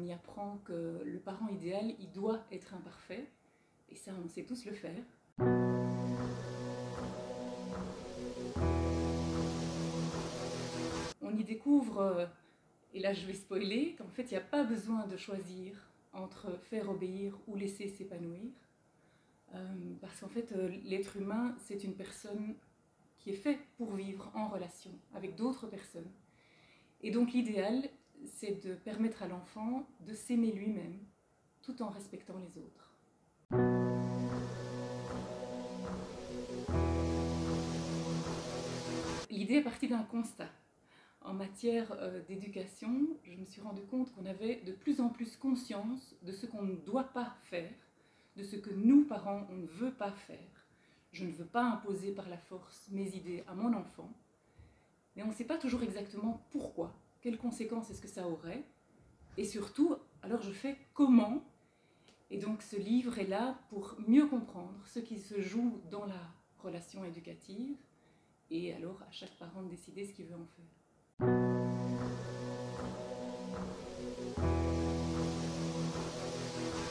y apprend que le parent idéal, il doit être imparfait, et ça, on sait tous le faire. On y découvre, et là je vais spoiler, qu'en fait il n'y a pas besoin de choisir entre faire obéir ou laisser s'épanouir, parce qu'en fait l'être humain c'est une personne qui est faite pour vivre en relation avec d'autres personnes. Et donc l'idéal c'est de permettre à l'enfant de s'aimer lui-même tout en respectant les autres. L'idée est partie d'un constat. En matière d'éducation, je me suis rendu compte qu'on avait de plus en plus conscience de ce qu'on ne doit pas faire, de ce que nous, parents, on ne veut pas faire. Je ne veux pas imposer par la force mes idées à mon enfant, mais on ne sait pas toujours exactement pourquoi, quelles conséquences est-ce que ça aurait, et surtout, alors je fais comment. Et donc ce livre est là pour mieux comprendre ce qui se joue dans la relation éducative, et alors à chaque parent de décider ce qu'il veut en faire.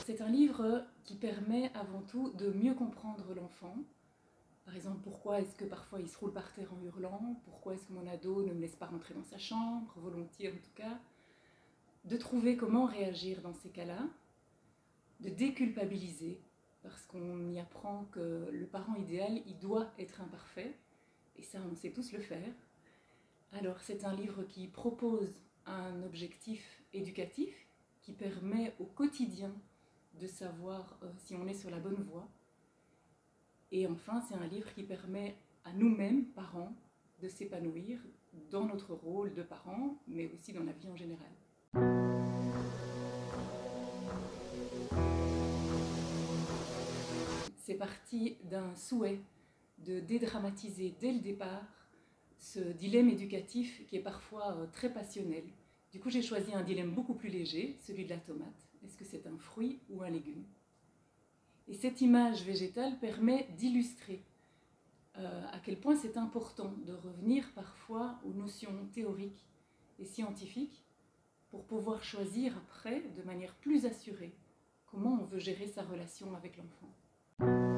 C'est un livre qui permet avant tout de mieux comprendre l'enfant. Par exemple, pourquoi est-ce que parfois il se roule par terre en hurlant? Pourquoi est-ce que mon ado ne me laisse pas rentrer dans sa chambre, volontiers en tout cas? De trouver comment réagir dans ces cas-là, de déculpabiliser, parce qu'on y apprend que le parent idéal, il doit être imparfait, et ça, on sait tous le faire. Alors, c'est un livre qui propose un objectif éducatif, qui permet au quotidien de savoir si on est sur la bonne voie. Et enfin, c'est un livre qui permet à nous-mêmes, parents, de s'épanouir dans notre rôle de parents, mais aussi dans la vie en général. C'est parti d'un souhait de dédramatiser dès le départ ce dilemme éducatif qui est parfois très passionnel. Du coup, j'ai choisi un dilemme beaucoup plus léger, celui de la tomate. Est-ce que c'est un fruit ou un légume? Et cette image végétale permet d'illustrer à quel point c'est important de revenir parfois aux notions théoriques et scientifiques pour pouvoir choisir après, de manière plus assurée, comment on veut gérer sa relation avec l'enfant.